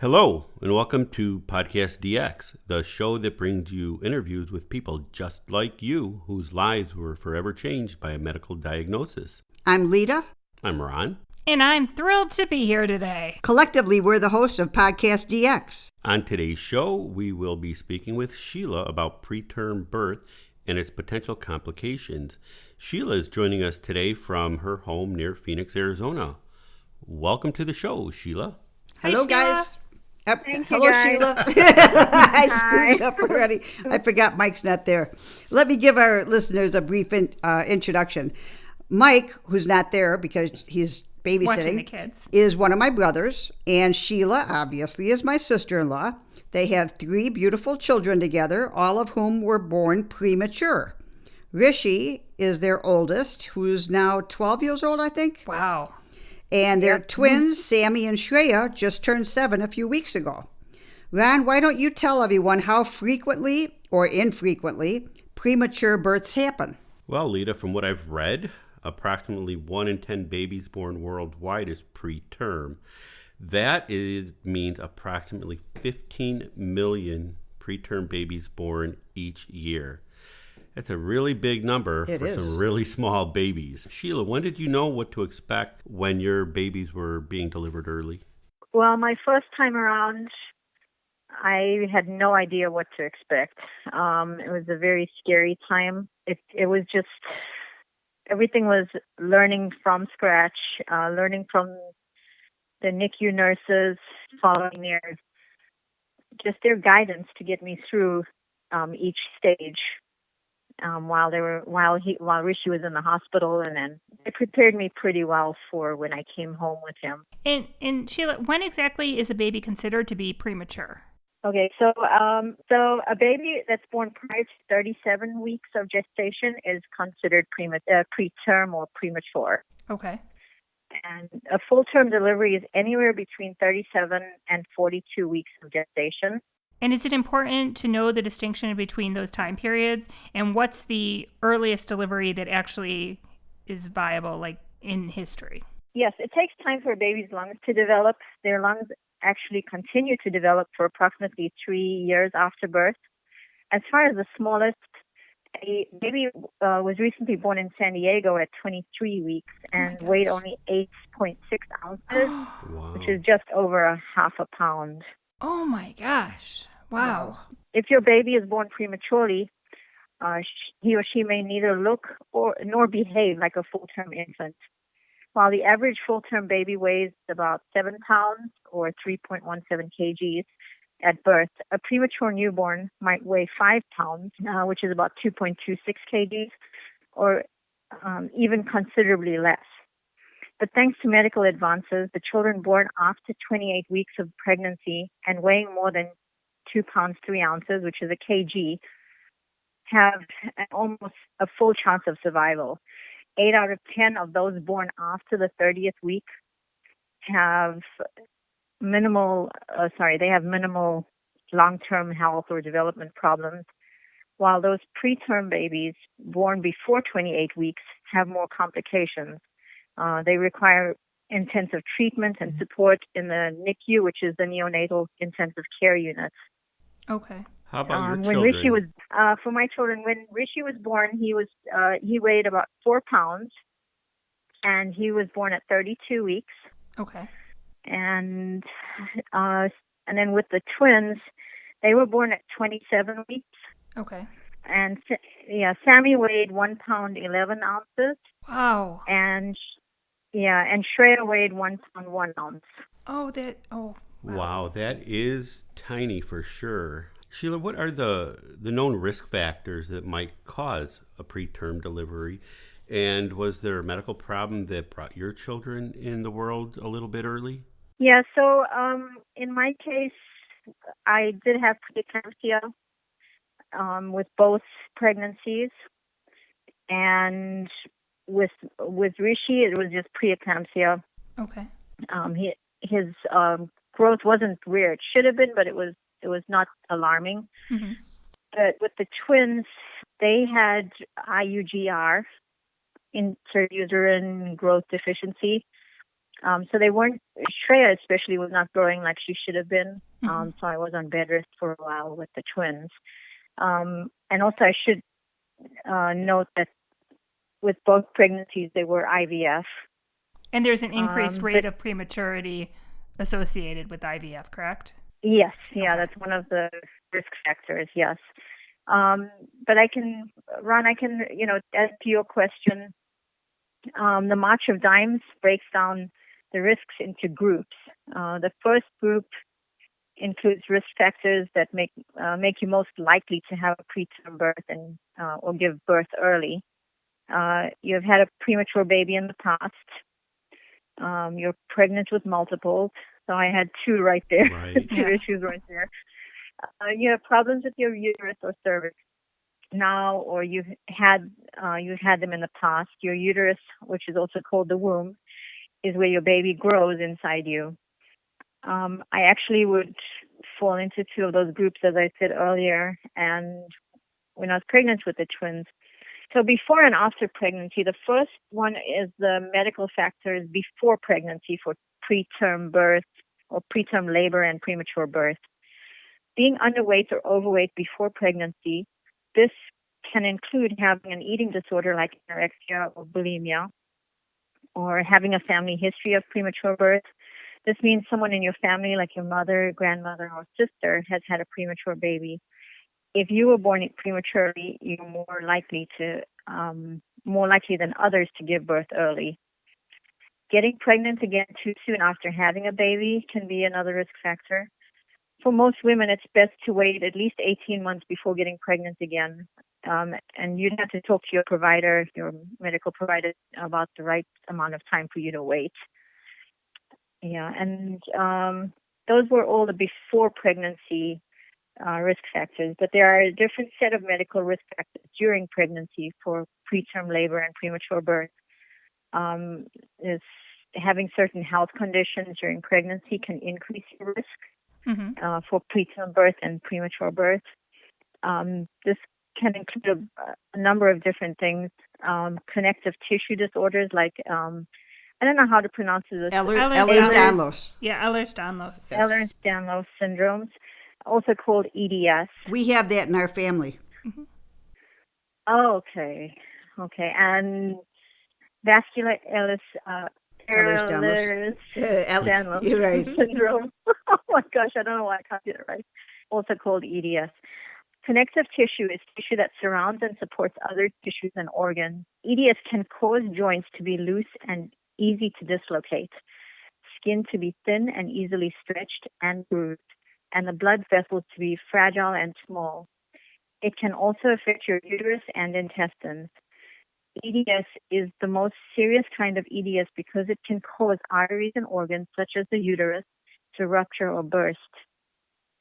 Hello, and welcome to PodcastDX, the show that brings you interviews with people just like you whose lives were forever changed by a medical diagnosis. I'm Lita. I'm Ron. And I'm thrilled to be here today. Collectively, we're the hosts of PodcastDX. On today's show, we will be speaking with Sheila about preterm birth and its potential complications. Sheila is joining us today from her home near Phoenix, Arizona. Welcome to the show, Sheila. Hello, Sheila. guys. Hello, guys. Sheila. I screwed up already. I forgot Mike's not there. Let me give our listeners a brief introduction. Mike, who's not there because he's babysitting, Watching the kids, is one of my brothers, and Sheila, obviously, is my sister-in-law. They have 3 beautiful children together, all of whom were born premature. Rishi is their oldest, who's now 12 years old, I think. wow. And their twins, Sammy and Shreya, just turned 7 a few weeks ago. Ron, why don't you tell everyone how frequently or infrequently premature births happen? Well, Lita, from what I've read, approximately 1 in 10 babies born worldwide is preterm. That means approximately 15 million preterm babies born each year. That's a really big number for some really small babies. Sheila, when did you know what to expect when your babies were being delivered early? Well, my first time around, I had no idea what to expect. It was a very scary time. It was just, everything was learning from scratch, learning from the NICU nurses, following their guidance to get me through each stage. While Rishi was in the hospital, and then it prepared me pretty well for when I came home with him. And Sheila, when exactly is a baby considered to be premature? Okay, so a baby that's born prior to 37 weeks of gestation is considered preterm or premature. Okay. And a full-term delivery is anywhere between 37 and 42 weeks of gestation. And is it important to know the distinction between those time periods? And what's the earliest delivery that actually is viable, like in history? Yes, it takes time for a baby's lungs to develop. Their lungs actually continue to develop for approximately 3 years after birth. As far as the smallest, a baby was recently born in San Diego at 23 weeks and weighed only 8.6 ounces, Wow. which is just over a half a pound. Oh my gosh. Wow. If your baby is born prematurely, he or she may neither look nor behave like a full-term infant. While the average full-term baby weighs about 7 pounds or 3.17 kgs at birth, a premature newborn might weigh 5 pounds, which is about 2.26 kgs, or even considerably less. But thanks to medical advances, the children born after 28 weeks of pregnancy and weighing more than 2 pounds 3 ounces, which is a kg, have almost a full chance of survival. 8 out of 10 of those born after the 30th week have minimal long-term health or development problems, while those preterm babies born before 28 weeks have more complications. They require intensive treatment and support in the NICU, which is the neonatal intensive care unit. Okay. How about your When children? Rishi was, for my children, when Rishi was born, he weighed about 4 pounds, and he was born at 32 weeks. Okay. And then with the twins, they were born at 27 weeks. Okay. And Sammy weighed 1 pound 11 ounces. Wow. And Shreya weighed 1 pound 1 ounce. Wow, that is tiny for sure. Sheila, what are the known risk factors that might cause a preterm delivery? And was there a medical problem that brought your children in the world a little bit early? Yeah, so in my case, I did have preeclampsia with both pregnancies. And with Rishi, it was just preeclampsia. Okay. His growth wasn't where it should have been, but it was not alarming. Mm-hmm. But with the twins, they had IUGR, intrauterine growth deficiency, So they weren't, Shreya especially was not growing like she should have been. So I was on bed rest for a while with the twins. And also I should note that with both pregnancies, they were IVF. And there's an increased rate but- of prematurity associated with IVF, correct? Yes, yeah, Okay. that's one of the risk factors, yes. But I can, Ron, as to your question, the March of Dimes breaks down the risks into groups. The first group includes risk factors that make you most likely to have a preterm birth and or give birth early. You've had a premature baby in the past. You're pregnant with multiples. So I had two right there, Right. two issues right there. You have problems with your uterus or cervix now, or you've had them in the past. Your uterus, which is also called the womb, is where your baby grows inside you. I actually would fall into two of those groups, as I said earlier, and when I was pregnant with the twins. So before and after pregnancy, the first one is the medical factors before pregnancy for preterm birth or preterm labor and premature birth. Being underweight or overweight before pregnancy, this can include having an eating disorder like anorexia or bulimia, or having a family history of premature birth. This means someone in your family, like your mother, grandmother, or sister, has had a premature baby. If you were born prematurely, you're more likely than others to give birth early. Getting pregnant again too soon after having a baby can be another risk factor. For most women, it's best to wait at least 18 months before getting pregnant again. And you'd have to talk to your provider, your medical provider, about the right amount of time for you to wait. Yeah, and those were all the before pregnancy risk factors, but there are a different set of medical risk factors during pregnancy for preterm labor and premature birth. Is having certain health conditions during pregnancy can increase your risk for preterm birth and premature birth. This can include a number of different things, connective tissue disorders like I don't know how to pronounce this. Ehlers-Danlos. Yeah, Ehlers-Danlos. Yes. Ehlers-Danlos syndromes, also called EDS. We have that in our family. Oh, okay. And vascular Ehlers-Danlos. You're right. syndrome. Oh my gosh, I don't know why I can't get it right. Also called EDS. Connective tissue is tissue that surrounds and supports other tissues and organs. EDS can cause joints to be loose and easy to dislocate, skin to be thin and easily stretched and bruised, and the blood vessels to be fragile and small. It can also affect your uterus and intestines. EDS is the most serious kind of EDS because it can cause arteries and organs, such as the uterus, to rupture or burst.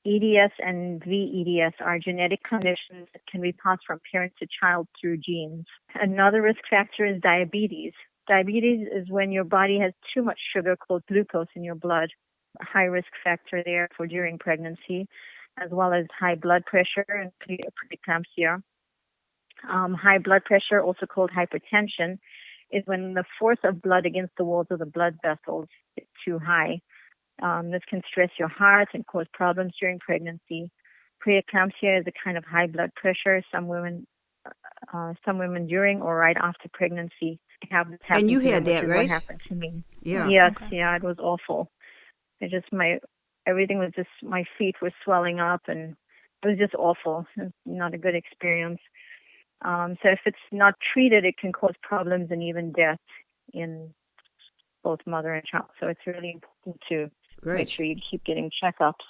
EDS and VEDS are genetic conditions that can be passed from parent to child through genes. Another risk factor is diabetes. Diabetes is when your body has too much sugar called glucose in your blood. A high risk factor there for during pregnancy, as well as high blood pressure and preeclampsia. High blood pressure, also called hypertension, is when the force of blood against the walls of the blood vessels is too high. This can stress your heart and cause problems during pregnancy. Preeclampsia is a kind of high blood pressure. Some women during or right after pregnancy have this happen. And you to had them, that, which is right? What happened to me? Yeah. Yes, Okay. yeah, it was awful. Everything was just, my feet were swelling up, and it was just awful. It was not a good experience. So if it's not treated, it can cause problems and even death in both mother and child. So it's really important to make sure you keep getting checkups.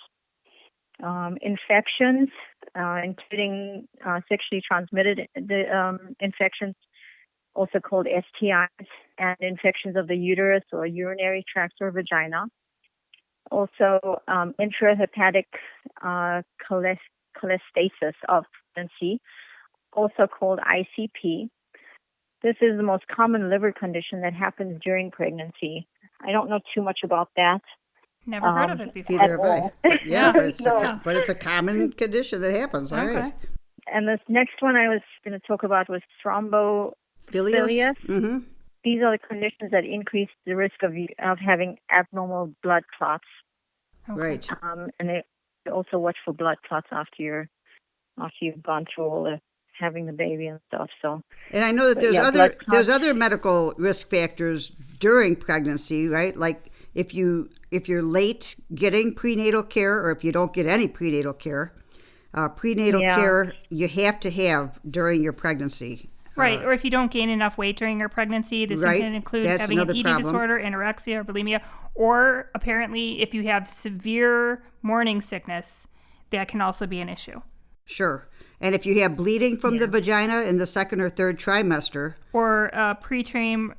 Infections, including sexually transmitted infections, also called STIs, and infections of the uterus or urinary tract or vagina. Also, intrahepatic cholestasis of pregnancy, also called ICP. This is the most common liver condition that happens during pregnancy. I don't know too much about that. Never heard of it before. Either have I. But yeah, No. but it's a common condition that happens. All right. And this next one I was going to talk about was thrombophilius. Mm-hmm. these are the conditions that increase the risk of having abnormal blood clots. Okay. Right. And they also watch for blood clots after you've gone through all the having the baby and stuff. So, And I know that but there's yeah, blood there's clots. other medical risk factors during pregnancy, right? Like if you're late getting prenatal care, or if you don't get any prenatal care, prenatal Yeah. care you have to have during your pregnancy. Right, or if you don't gain enough weight during your pregnancy, this Right, can include that's having an another eating problem. disorder, anorexia, or bulimia, or apparently if you have severe morning sickness, that can also be an issue. Sure. And if you have bleeding from the vagina in the second or third trimester, Or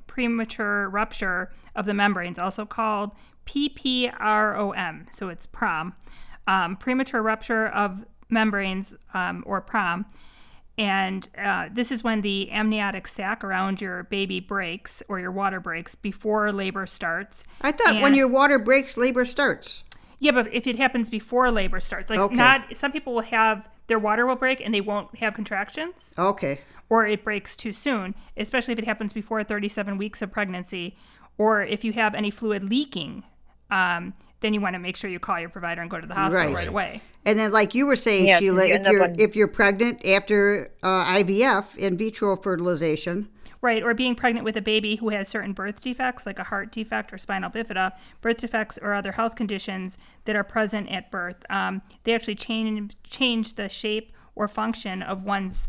premature rupture of the membranes, also called PPROM, so it's PROM, premature rupture of membranes, or PROM. And this is when the amniotic sac around your baby breaks, or your water breaks, before labor starts. I thought when And- your water breaks, labor starts. Yeah, but if it happens before labor starts, like Okay. some people will have, their water will break and they won't have contractions, Okay. or it breaks too soon, especially if it happens before 37 weeks of pregnancy, or if you have any fluid leaking, then you want to make sure you call your provider and go to the hospital right away. And then, like you were saying, Yeah, 'cause Sheila, you end up on- if you're pregnant after IVF, in vitro fertilization, Right, or being pregnant with a baby who has certain birth defects, like a heart defect or spinal bifida, birth defects or other health conditions that are present at birth. They actually change the shape or function of one's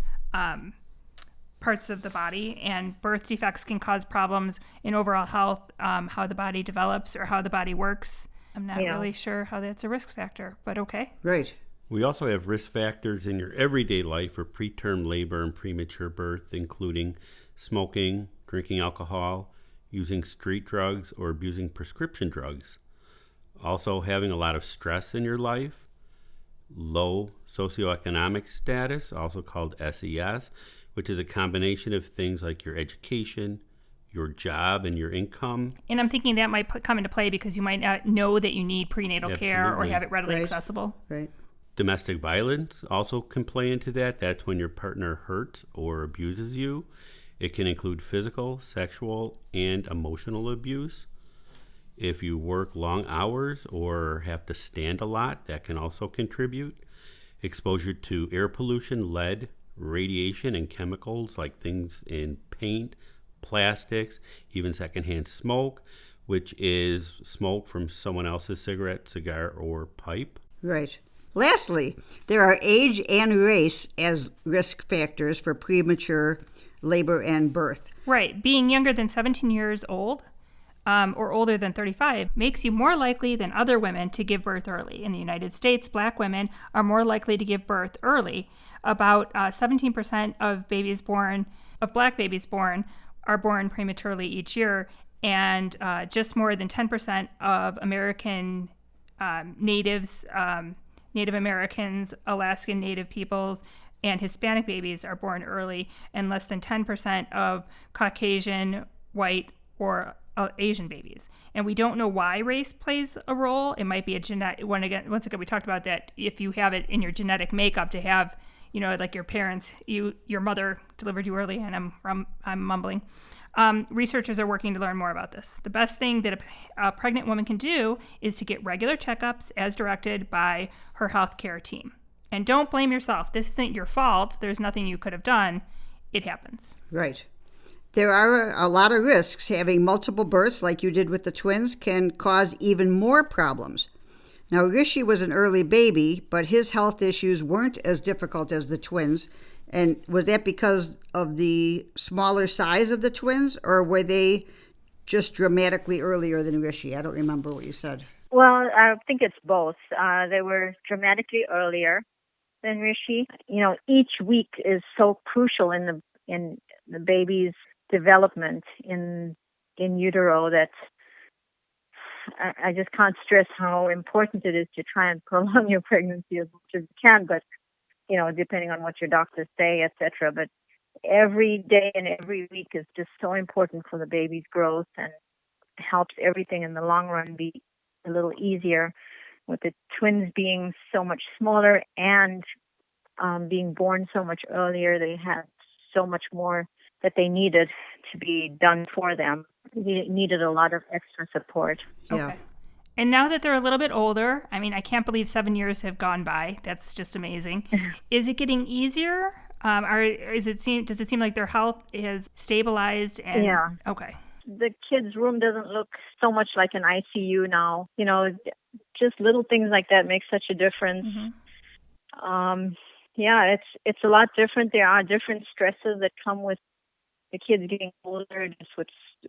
parts of the body, and birth defects can cause problems in overall health, how the body develops or how the body works. I'm not really sure how that's a risk factor, but okay. right? We also have risk factors in your everyday life for preterm labor and premature birth, including smoking, drinking alcohol, using street drugs, or abusing prescription drugs. Also, having a lot of stress in your life, low socioeconomic status, also called SES, which is a combination of things like your education, your job, and your income. And I'm thinking that might come into play because you might not know that you need prenatal care or Absolutely. have it readily Right. accessible. Right. Domestic violence also can play into that. That's when your partner hurts or abuses you. It can include physical, sexual, and emotional abuse. If you work long hours or have to stand a lot, that can also contribute. Exposure to air pollution, lead, radiation, and chemicals like things in paint, plastics, even secondhand smoke, which is smoke from someone else's cigarette, cigar, or pipe. Right. Lastly, there are age and race as risk factors for premature labor and birth. Right. Being younger than 17 years old or older than 35 makes you more likely than other women to give birth early. In the United States, black women are more likely to give birth early. About 17% of black babies born are born prematurely each year, and just more than 10% of American natives, Native Americans, Alaskan Native peoples, and Hispanic babies are born early, and less than 10% of Caucasian, white, or Asian babies. And we don't know why race plays a role. It might be a genetic. Once again, we talked about that. If you have it in your genetic makeup to have, like your parents, your mother delivered you early, and I'm mumbling. Researchers are working to learn more about this. The best thing that a pregnant woman can do is to get regular checkups as directed by her healthcare team. And don't blame yourself. This isn't your fault. There's nothing you could have done. It happens. Right. There are a lot of risks. Having multiple births, like you did with the twins, can cause even more problems. Now, Rishi was an early baby, but his health issues weren't as difficult as the twins. And was that because of the smaller size of the twins, or were they just dramatically earlier than Rishi? I don't remember what you said. Well, I think it's both. They were dramatically earlier than Rishi. Each week is so crucial in the baby's development in utero that I just can't stress how important it is to try and prolong your pregnancy as much as you can. But depending on what your doctors say, etc. But every day and every week is just so important for the baby's growth and helps everything in the long run be a little easier. With the twins being so much smaller and being born so much earlier, they had so much more that they needed to be done for them. He needed a lot of extra support. Yeah. Okay. And now that they're a little bit older, I mean, I can't believe 7 years have gone by. That's just amazing. Is it getting easier? Or does it seem like their health is stabilized? And, Yeah. Okay. The kids' room doesn't look so much like an ICU now. You know, just little things like that make such a difference. Yeah, it's a lot different. There are different stresses that come with the kids getting older, just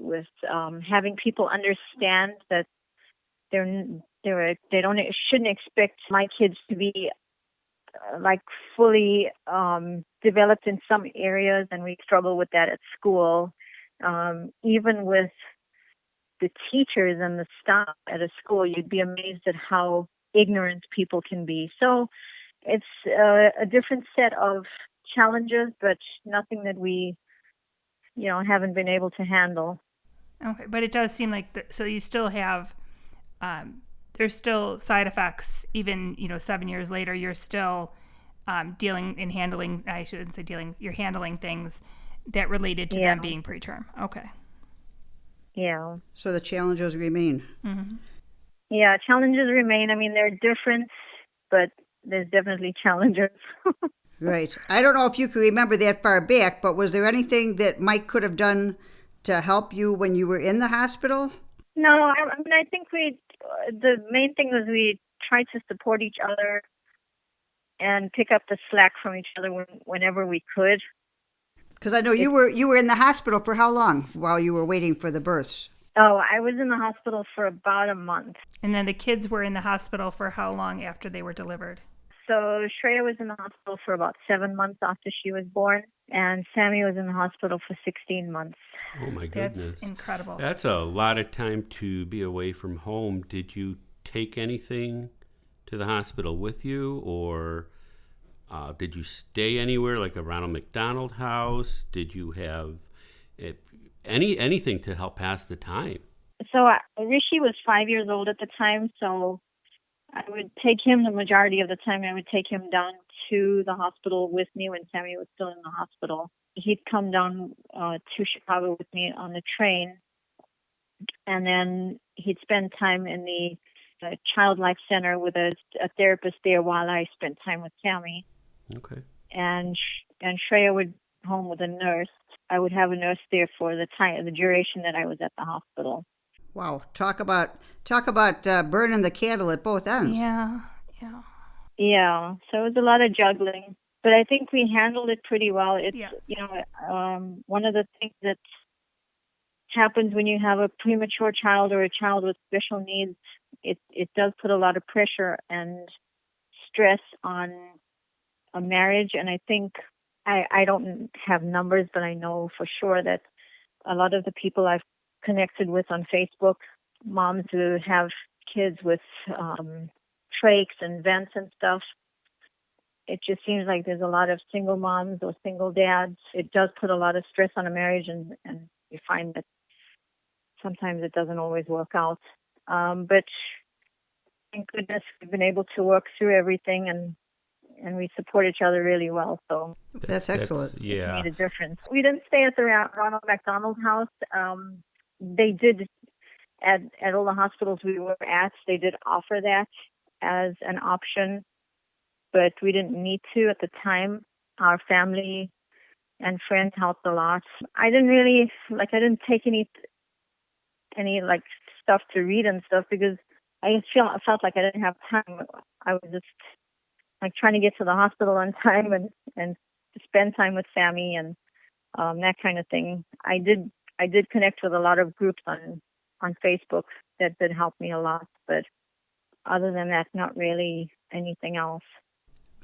with having people understand that they shouldn't expect my kids to be like fully developed in some areas, and we struggle with that at school. Even with the teachers and the staff at a school, you'd be amazed at how ignorant people can be. So it's a different set of challenges, but nothing that we, haven't been able to handle. Okay. But it does seem like, so you still have, there's still side effects, even, 7 years later, you're still dealing and handling, I shouldn't say dealing, you're handling things that related to them being preterm. Okay. Yeah. So the challenges remain. Mm-hmm. Yeah, challenges remain. I mean, they're different, but there's definitely challenges. Right. I don't know if you can remember that far back, but was there anything that Mike could have done to help you when you were in the hospital? No, I mean, I think the main thing was we tried to support each other and pick up the slack from each other whenever we could. Because I know you were in the hospital for how long while you were waiting for the births? Oh, I was in the hospital for about a month. And then the kids were in the hospital for how long after they were delivered? So Shreya was in the hospital for about 7 months after she was born, and Sammy was in the hospital for 16 months. Oh, my goodness. That's incredible. That's a lot of time to be away from home. Did you take anything to the hospital with you, or did you stay anywhere, like a Ronald McDonald House? Did you have anything to help pass the time? So Rishi was 5 years old at the time, so I would take him the majority of the time. I would take him down to the hospital with me when Sammy was still in the hospital. He'd come down to Chicago with me on the train, and then he'd spend time in the Child Life Center with a therapist there while I spent time with Sammy. Okay. And Shreya would home with a nurse. I would have a nurse there for the duration that I was at the hospital. Wow, talk about burning the candle at both ends. Yeah. Yeah, so it was a lot of juggling, but I think we handled it pretty well. It's Yes. One of the things that happens when you have a premature child or a child with special needs, it does put a lot of pressure and stress on a marriage. And I think I don't have numbers, but I know for sure that a lot of the people I've connected with on Facebook, moms who have kids with trachs and vents and stuff, it just seems like there's a lot of single moms or single dads. It does put a lot of stress on a marriage, and you find that sometimes it doesn't always work out. But thank goodness we've been able to work through everything, and we support each other really well. So That's excellent. Yeah. It made a difference. We didn't stay at the Ronald McDonald House. They did, at all the hospitals we were at, they did offer that as an option, but we didn't need to at the time. Our family and friends helped a lot. I didn't take any stuff to read and stuff because I felt like I didn't have time. I was just trying to get to the hospital on time and spend time with Sammy and that kind of thing. I did connect with a lot of groups on Facebook that did help me a lot, but other than that, not really anything else.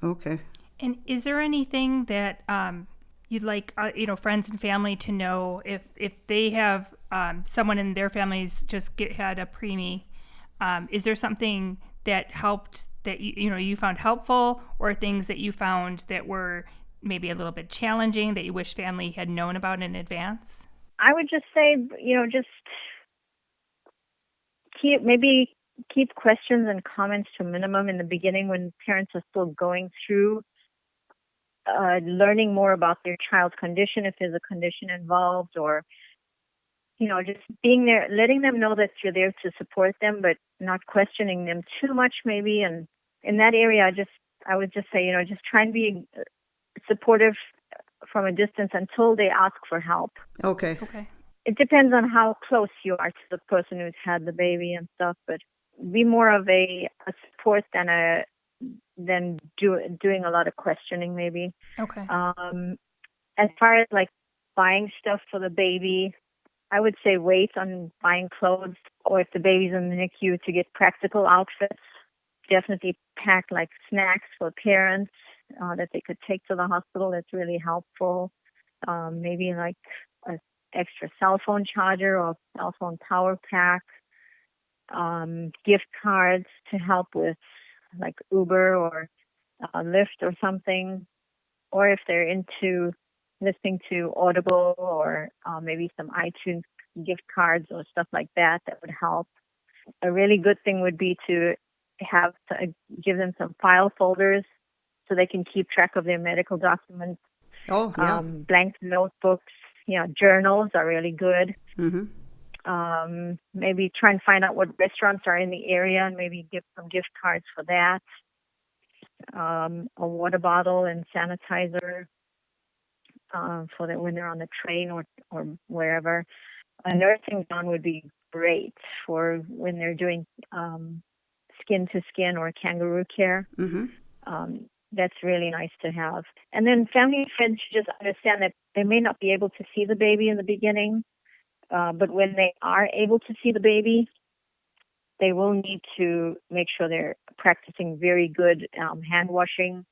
Okay. And is there anything that you'd like, friends and family to know if they have someone in their families just had a preemie? Is there something that helped that you found helpful, or things that you found that were maybe a little bit challenging that you wish family had known about in advance? I would just say, just keep questions and comments to a minimum in the beginning when parents are still going through learning more about their child's condition, if there's a condition involved, or just being there, letting them know that you're there to support them, but not questioning them too much maybe. And in that area, I would just say, just try and be supportive from a distance until they ask for help. Okay. It depends on how close you are to the person who's had the baby and stuff, but be more of a support than doing a lot of questioning maybe. Okay. As far as like buying stuff for the baby, I would say wait on buying clothes, or if the baby's in the NICU, to get practical outfits. Definitely pack like snacks for parents that they could take to the hospital. That's really helpful. Maybe like an extra cell phone charger or cell phone power pack. Gift cards to help with like Uber or Lyft or something. Or if they're into listening to Audible or maybe some iTunes gift cards or stuff like that would help. A really good thing would be to give them some file folders so they can keep track of their medical documents. Oh, yeah. Blank notebooks, journals are really good. Mm-hmm. Maybe try and find out what restaurants are in the area and maybe give some gift cards for that. A water bottle and sanitizer for that when they're on the train or wherever. A nursing gown would be great for when they're doing skin to skin or kangaroo care. Mm-hmm. That's really nice to have. And then family and friends should just understand that they may not be able to see the baby in the beginning, but when they are able to see the baby, they will need to make sure they're practicing very good hand washing,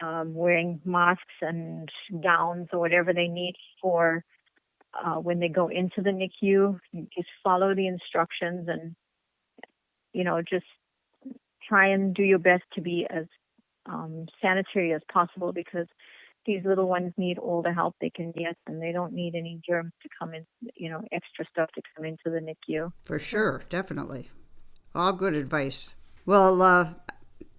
wearing masks and gowns or whatever they need for when they go into the NICU. Just follow the instructions and, just try and do your best to be as sanitary as possible, because these little ones need all the help they can get, and they don't need any germs to come in, extra stuff to come into the NICU. For sure, definitely. All good advice. Well,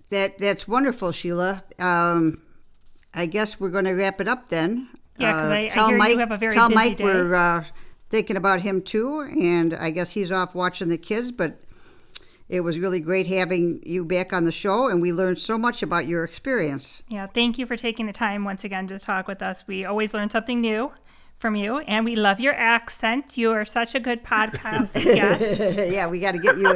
that's wonderful, Sheila. I guess we're going to wrap it up then. Yeah, because I hear you have a very tell busy Mike day. We're thinking about him too, and I guess he's off watching the kids, but it was really great having you back on the show, and we learned so much about your experience. Yeah, thank you for taking the time once again to talk with us. We always learn something new from you, and we love your accent. You are such a good podcast guest. Yeah, we got to get you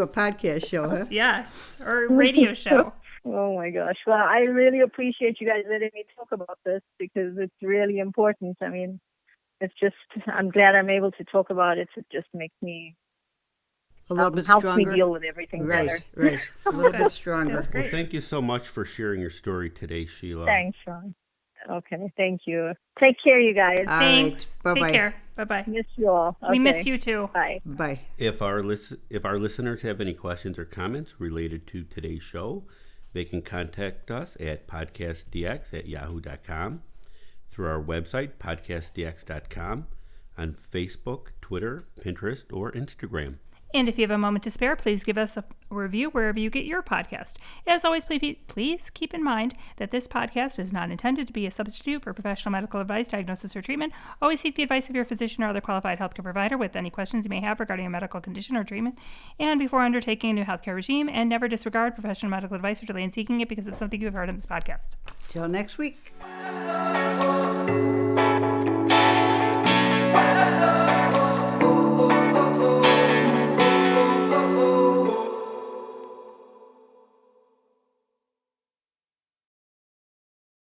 a podcast show, huh? Yes, or radio show. Oh my gosh. Well, I really appreciate you guys letting me talk about this, because it's really important. I mean, I'm glad I'm able to talk about it. It just makes me a little bit helps stronger. Me deal with everything better. Right. A little bit stronger. That's great. Well, thank you so much for sharing your story today, Sheila. Thanks, Sean. Okay, thank you. Take care, you guys. All Thanks. right. Bye-bye. Take care. Bye-bye. Miss you all. Okay. We miss you too. Bye. Bye. If our listeners have any questions or comments related to today's show, they can contact us at PodcastDX@yahoo.com, through our website, PodcastDX.com, on Facebook, Twitter, Pinterest, or Instagram. And if you have a moment to spare, please give us a review wherever you get your podcast. As always, please keep in mind that this podcast is not intended to be a substitute for professional medical advice, diagnosis, or treatment. Always seek the advice of your physician or other qualified healthcare provider with any questions you may have regarding a medical condition or treatment, and before undertaking a new healthcare regime, and never disregard professional medical advice or delay in seeking it because of something you have heard on this podcast. Till next week.